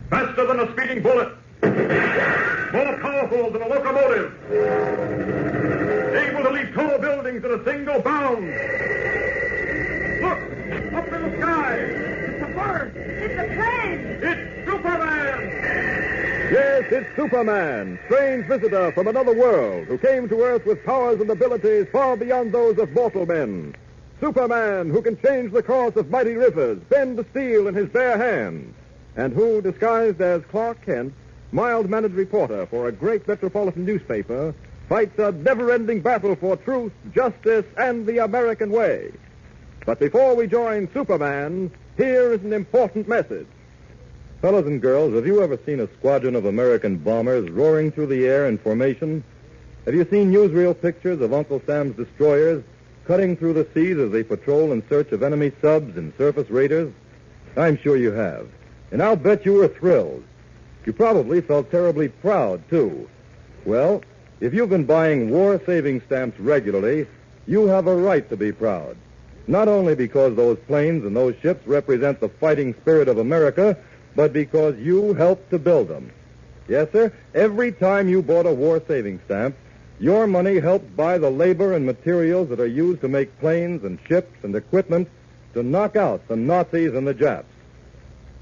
Faster than a speeding bullet. More powerful than a locomotive. Able to leap tall buildings in a single bound. Look! Up in the sky! It's a bird! It's a plane! It's Superman! Yes, it's Superman, strange visitor from another world who came to Earth with powers and abilities far beyond those of mortal men. Superman, who can change the course of mighty rivers, bend the steel in his bare hands, and who, disguised as Clark Kent, mild-mannered reporter for a great metropolitan newspaper, fights a never-ending battle for truth, justice, and the American way. But before we join Superman, here is an important message. Fellows and girls, have you ever seen a squadron of American bombers roaring through the air in formation? Have you seen newsreel pictures of Uncle Sam's destroyers cutting through the seas as they patrol in search of enemy subs and surface raiders? I'm sure you have. And I'll bet you were thrilled. You probably felt terribly proud, too. Well, if you've been buying war-saving stamps regularly, you have a right to be proud. Not only because those planes and those ships represent the fighting spirit of America, but because you helped to build them. Yes, sir, every time you bought a war-saving stamp, your money helped buy the labor and materials that are used to make planes and ships and equipment to knock out the Nazis and the Japs.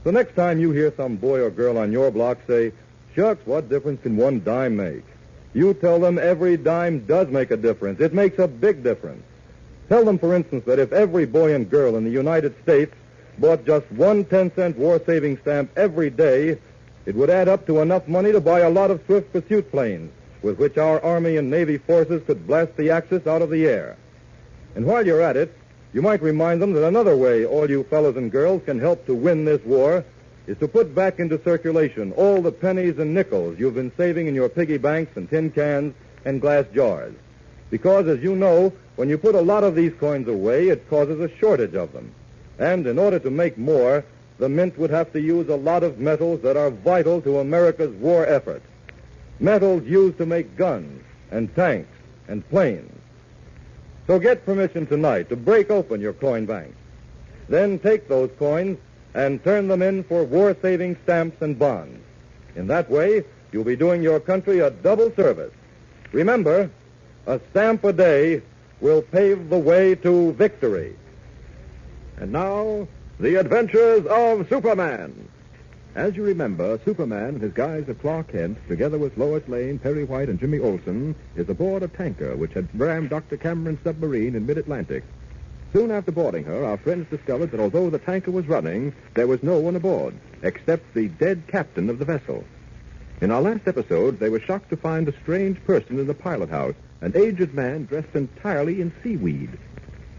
So next time you hear some boy or girl on your block say, "Shucks, what difference can one dime make?" you tell them every dime does make a difference. It makes a big difference. Tell them, for instance, that if every boy and girl in the United States bought just one 10-cent war-saving stamp every day, it would add up to enough money to buy a lot of swift pursuit planes with which our Army and Navy forces could blast the Axis out of the air. And while you're at it, you might remind them that another way all you fellows and girls can help to win this war is to put back into circulation all the pennies and nickels you've been saving in your piggy banks and tin cans and glass jars. Because, as you know, when you put a lot of these coins away, it causes a shortage of them. And in order to make more, the Mint would have to use a lot of metals that are vital to America's war effort. Metals used to make guns and tanks and planes. So get permission tonight to break open your coin banks. Then take those coins and turn them in for war-saving stamps and bonds. In that way, you'll be doing your country a double service. Remember, a stamp a day will pave the way to victory. And now, the adventures of Superman. As you remember, Superman, in his guise of Clark Kent, together with Lois Lane, Perry White, and Jimmy Olsen, is aboard a tanker which had rammed Dr. Cameron's submarine in mid-Atlantic. Soon after boarding her, our friends discovered that although the tanker was running, there was no one aboard, except the dead captain of the vessel. In our last episode, they were shocked to find a strange person in the pilot house, an aged man dressed entirely in seaweed.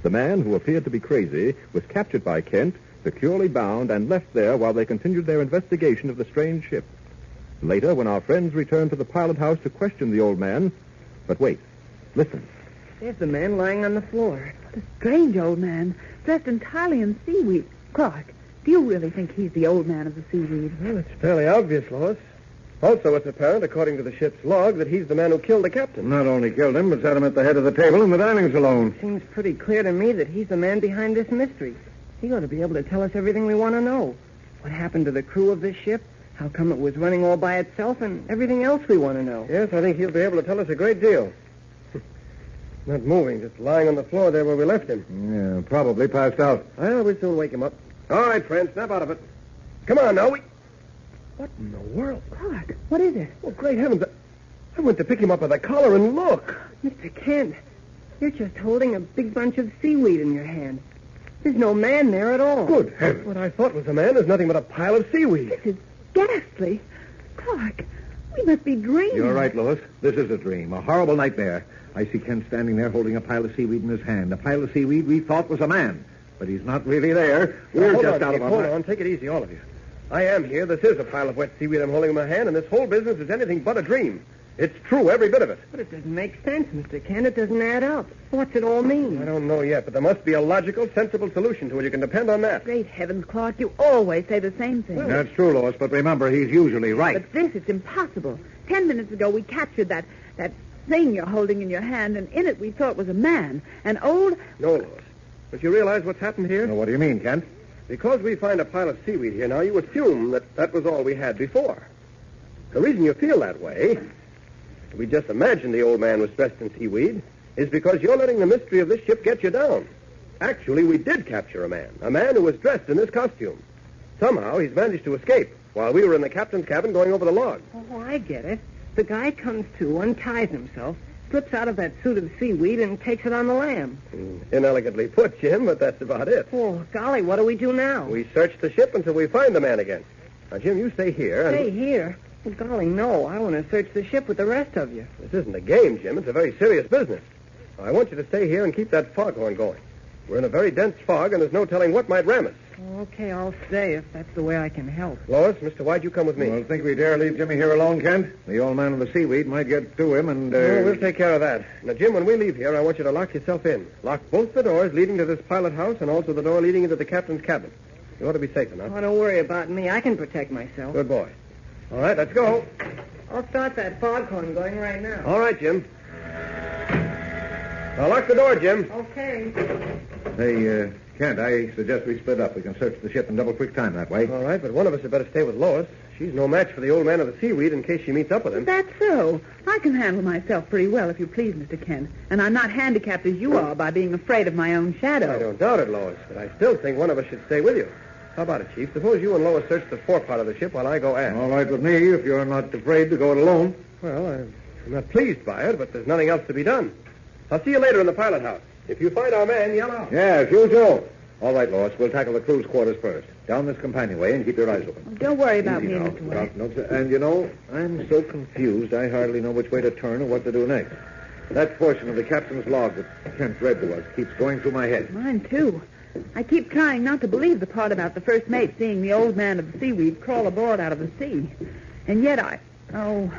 The man, who appeared to be crazy, was captured by Kent, securely bound, and left there while they continued their investigation of the strange ship. Later, when our friends returned to the pilot house to question the old man... But wait, listen. There's the man lying on the floor. The strange old man, dressed entirely in seaweed. Clark, do you really think he's the old man of the seaweed? Well, it's fairly obvious, Lois. Also, it's apparent, according to the ship's log, that he's the man who killed the captain. Not only killed him, but sat him at the head of the table in the dining saloon. Seems pretty clear to me that he's the man behind this mystery. He ought to be able to tell us everything we want to know. What happened to the crew of this ship? How come it was running all by itself? And everything else we want to know. Yes, I think he'll be able to tell us a great deal. Not moving, just lying on the floor there where we left him. Yeah, probably passed out. Well, we'll soon wake him up. All right, friends, snap out of it. Come on, now. What in the world? Clark, what is it? Oh, great heavens. I went to pick him up by the collar and look. Mr. Kent, you're just holding a big bunch of seaweed in your hand. There's no man there at all. Good heavens. What I thought was a man is nothing but a pile of seaweed. This is ghastly. Clark, we must be dreaming. You're right, Lois. This is a dream, a horrible nightmare. I see Kent standing there holding a pile of seaweed in his hand. A pile of seaweed we thought was a man. But he's not really there. We're hold just on, out Chief, of our hold mind. on. Take it easy, all of you. I am here. This is a pile of wet seaweed I'm holding in my hand, and this whole business is anything but a dream. It's true, every bit of it. But it doesn't make sense, Mr. Kent. It doesn't add up. What's it all mean? I don't know yet, but there must be a logical, sensible solution to it. You can depend on that. Great heavens, Clark, you always say the same thing. That's true, Lois, but remember, he's usually right. But this, it's impossible. 10 minutes ago, we captured that thing you're holding in your hand, and in it we thought was a man. An old... No, Lois. Don't you realize what's happened here? Now, what do you mean, Kent? Because we find a pile of seaweed here now, you assume that was all we had before. The reason you feel that way, we just imagined the old man was dressed in seaweed, is because you're letting the mystery of this ship get you down. Actually, we did capture a man who was dressed in this costume. Somehow, he's managed to escape while we were in the captain's cabin going over the log. Oh, I get it. The guy comes to, unties himself, slips out of that suit of seaweed, and takes it on the lam. Inelegantly put, Jim, but that's about it. Oh, golly, what do we do now? We search the ship until we find the man again. Now, Jim, you stay here. Stay here? Well, golly, no. I want to search the ship with the rest of you. This isn't a game, Jim. It's a very serious business. I want you to stay here and keep that foghorn going. We're in a very dense fog, and there's no telling what might ram us. Okay, I'll stay if that's the way I can help. Lois, Mr. White, you come with me. Well, think we dare leave Jimmy here alone, Kent? The old man of the seaweed might get to him and... No, we'll take care of that. Now, Jim, when we leave here, I want you to lock yourself in. Lock both the doors leading to this pilot house and also the door leading into the captain's cabin. You ought to be safe enough. Oh, don't worry about me. I can protect myself. Good boy. All right, let's go. I'll start that foghorn going right now. All right, Jim. Now, lock the door, Jim. Okay. Hey, Kent, I suggest we split up. We can search the ship in double quick time that way. All right, but one of us had better stay with Lois. She's no match for the old man of the seaweed in case she meets up with him. That's so. I can handle myself pretty well, if you please, Mr. Kent. And I'm not handicapped as you are by being afraid of my own shadow. I don't doubt it, Lois, but I still think one of us should stay with you. How about it, Chief? Suppose you and Lois search the fore part of the ship while I go aft. All right with me, if you're not afraid to go it alone. Well, I'm not pleased by it, but there's nothing else to be done. I'll see you later in the pilot house. If you find our man, yell out. Yeah, as usual. All right, Lois, we'll tackle the crew's quarters first. Down this companionway and keep your eyes open. Don't worry about Easy me, now. Mr. White. No, and, you know, I'm so confused I hardly know which way to turn or what to do next. That portion of the captain's log that Kent read to us keeps going through my head. Mine, too. I keep trying not to believe the part about the first mate seeing the old man of the seaweed crawl aboard out of the sea. And yet I don't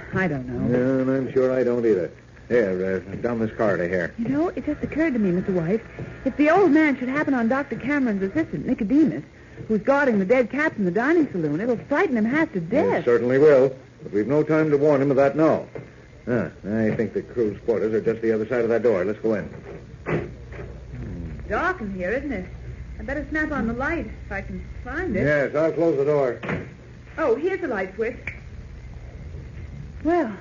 know. Yeah, and I'm sure I don't either. Here, down this corridor here. You know, it just occurred to me, Mr. White, if the old man should happen on Dr. Cameron's assistant, Nicodemus, who's guarding the dead cats in the dining saloon, it'll frighten him half to death. It certainly will, but we've no time to warn him of that now. I think the crew's quarters are just the other side of that door. Let's go in. Dark in here, isn't it? I better snap on the light if I can find it. Yes, I'll close the door. Oh, here's the light switch. Well,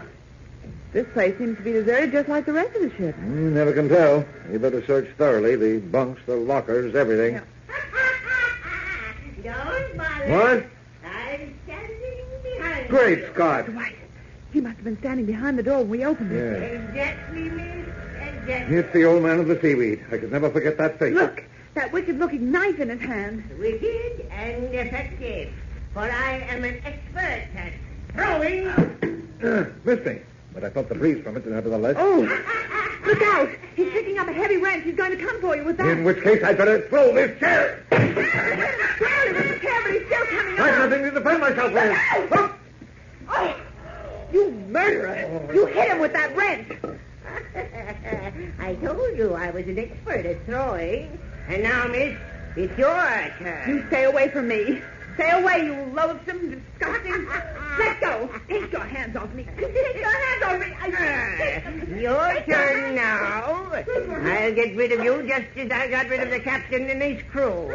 this place seems to be deserted just like the rest of the ship. You never can tell. You better search thoroughly. The bunks, the lockers, everything. Don't bother. What? I'm standing behind Great you. Scott. White, he must have been standing behind the door when we opened it. Yeah. Exactly, miss. Exactly. It's the old man of the seaweed. I could never forget that face. Look, that wicked-looking knife in his hand. Wicked and effective. For I am an expert at throwing. Missed me. But I felt the breeze from it, nevertheless. Oh, look out. He's picking up a heavy wrench. He's going to come for you with that. In which case, I'd better throw this chair. Well, he doesn't care, but he's still coming I've up. nothing to defend myself with. Oh. Oh, you murderer. You hit him with that wrench. I told you I was an expert at throwing. And now, miss, it's your turn. You stay away from me. Stay away, you loathsome, disgusting. Let go. Take your hands off me. Take your hands off me. Your turn now. I'll get rid of you just as I got rid of the captain and his crew.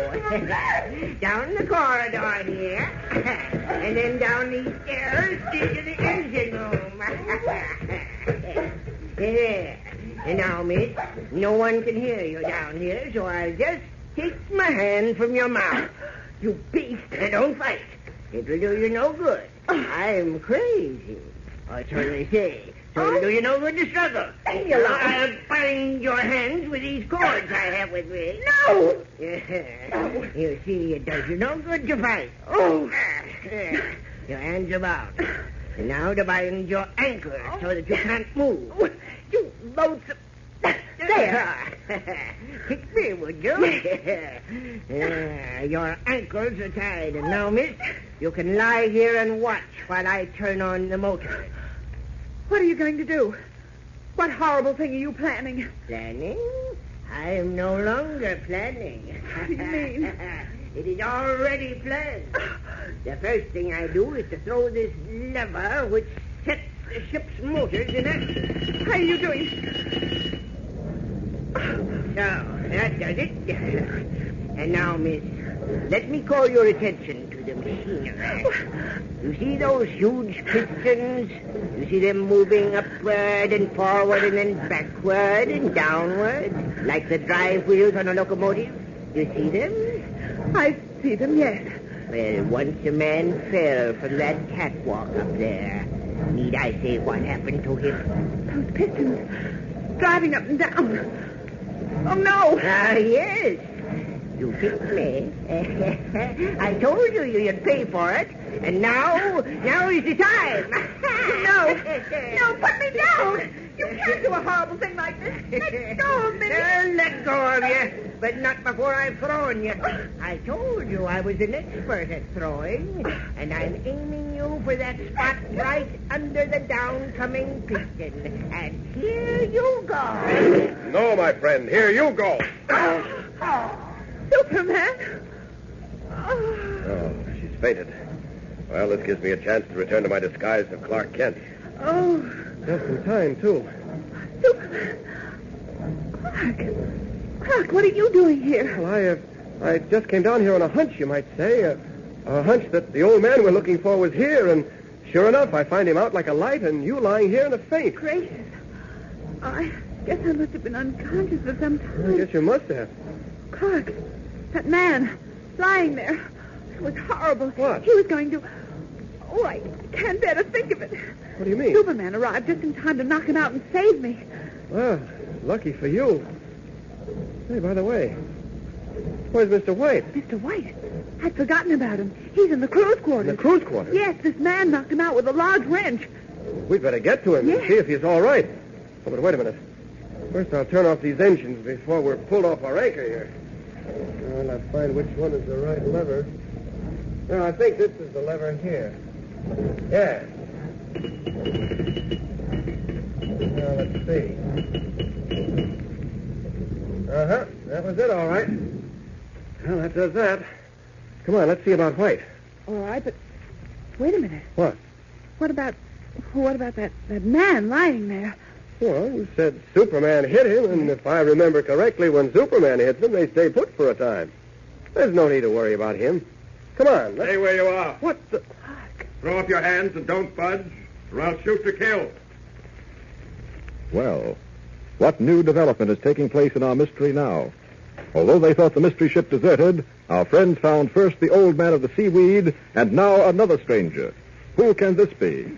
Down the corridor here. And then down these stairs into the engine room. There. And now, miss, no one can hear you down here, so I'll just take my hand from your mouth. You beast. And don't fight. It'll do you no good. I'm crazy. I certainly say. So it'll do you no good to struggle. Leave me alone. I'll bind your hands with these cords I have with me. No. You see, it does you no good to fight. Oh. Your hands are bound. And now to bind your ankles so that you can't move. You loathsome. There. Kick me, would you? Your ankles are tied. And now, miss, you can lie here and watch while I turn on the motor. What are you going to do? What horrible thing are you planning? Planning? I am no longer planning. What do you mean? It is already planned. The first thing I do is to throw this lever which sets the ship's motors in action. How are you doing? So, that does it. And now, miss, let me call your attention to the machinery. You see those huge pistons? You see them moving upward and forward and then backward and downward, like the drive wheels on a locomotive? You see them? I see them, yes. Well, once a man fell from that catwalk up there. Need I say what happened to him? Those pistons driving up and down. Oh, no. Ah, yes. You picked me. I told you you'd pay for it. And now is the time. No, put me down. You can't do a horrible thing like this. Let go of me. Let go of you, but not before I've thrown you. I told you I was an expert at throwing, and I'm aiming you for that spot right under the downcoming piston. And here you go. No, my friend, here you go. Superman? Oh, she's fainted. Well, this gives me a chance to return to my disguise of Clark Kent. Oh. Just in time, too. Superman. Clark, what are you doing here? Well, I just came down here on a hunch, you might say. A hunch that the old man we're looking for was here, and sure enough, I find him out like a light, and you lying here in a faint. Gracious. I guess I must have been unconscious for some time. I guess you must have. Clark, that man lying there. It was horrible. What? He was going to... Oh, I can't bear to think of it. What do you mean? Superman arrived just in time to knock him out and save me. Well, lucky for you. Hey, by the way, where's Mr. White? Mr. White? I'd forgotten about him. He's in the crew's quarters. In the crew's quarters? Yes, this man knocked him out with a large wrench. We'd better get to him and Yes. see if he's all right. Oh, but wait a minute. First, I'll turn off these engines before we're pulled off our anchor here. Well, I'll find which one is the right lever. No, I think this is the lever here. Yeah. Now, let's see. Uh-huh. That was it, all right. Well, that does that. Come on, let's see about White. All right, but wait a minute. What? What about that man lying there? Well, you said Superman hit him, and if I remember correctly, when Superman hits them, they stay put for a time. There's no need to worry about him. Come on. Stay where you are. What the... Throw up your hands and don't budge, or I'll shoot to kill. Well, what new development is taking place in our mystery now? Although they thought the mystery ship deserted, our friends found first the old man of the seaweed, and now another stranger. Who can this be?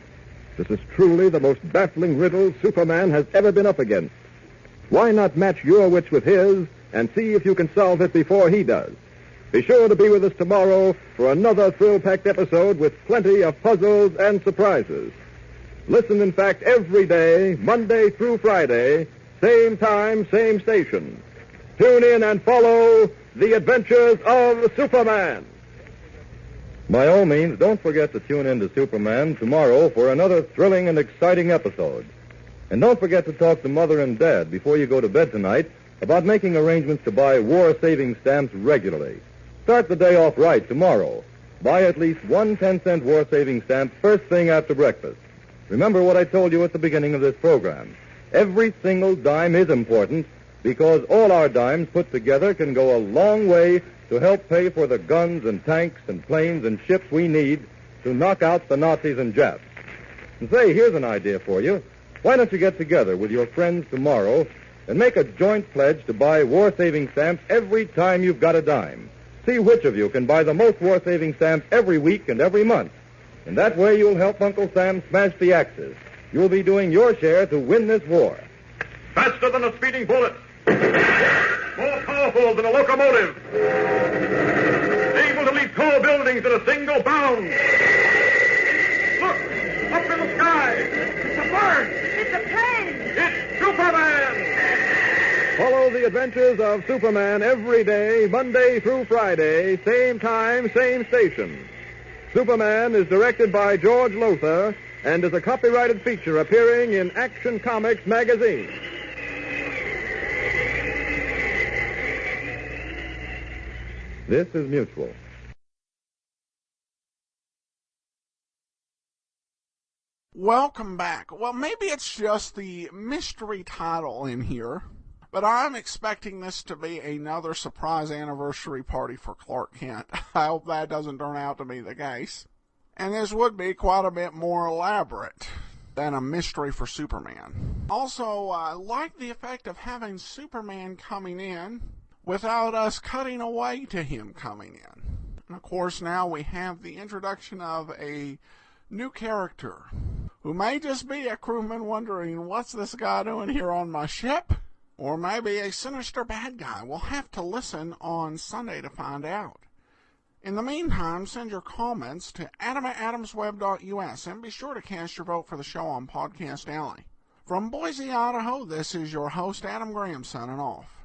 This is truly the most baffling riddle Superman has ever been up against. Why not match your wits with his and see if you can solve it before he does? Be sure to be with us tomorrow for another thrill-packed episode with plenty of puzzles and surprises. Listen, in fact, every day, Monday through Friday, same time, same station. Tune in and follow the adventures of Superman. By all means, don't forget to tune in to Superman tomorrow for another thrilling and exciting episode. And don't forget to talk to Mother and Dad before you go to bed tonight about making arrangements to buy war-saving stamps regularly. Start the day off right tomorrow. Buy at least one 10-cent war-saving stamp first thing after breakfast. Remember what I told you at the beginning of this program. Every single dime is important because all our dimes put together can go a long way to help pay for the guns and tanks and planes and ships we need to knock out the Nazis and Japs. And say, here's an idea for you. Why don't you get together with your friends tomorrow and make a joint pledge to buy war-saving stamps every time you've got a dime? See which of you can buy the most war-saving stamps every week and every month. And that way you'll help Uncle Sam smash the Axis. You'll be doing your share to win this war. Faster than a speeding bullet. More powerful than a locomotive. Able to leap tall buildings in a single bound. Look, up in the sky. It's a bird. It's a plane. It's Superman. Follow the adventures of Superman every day, Monday through Friday, same time, same station. Superman is directed by George Lothar and is a copyrighted feature appearing in Action Comics magazine. This is Mutual. Welcome back. Well, maybe it's just the mystery title in here, But I'm expecting this to be another surprise anniversary party for Clark Kent. I hope that doesn't turn out to be the case. And this would be quite a bit more elaborate than a mystery for Superman. Also, I like the effect of having Superman coming in without us cutting away to him coming in. And of course, now we have the introduction of a new character who may just be a crewman wondering, what's this guy doing here on my ship? Or maybe a sinister bad guy. We'll have to listen on Sunday to find out. In the meantime, send your comments to adam@adamsweb.us and be sure to cast your vote for the show on Podcast Alley. From Boise, Idaho, this is your host, Adam Graham, signing off.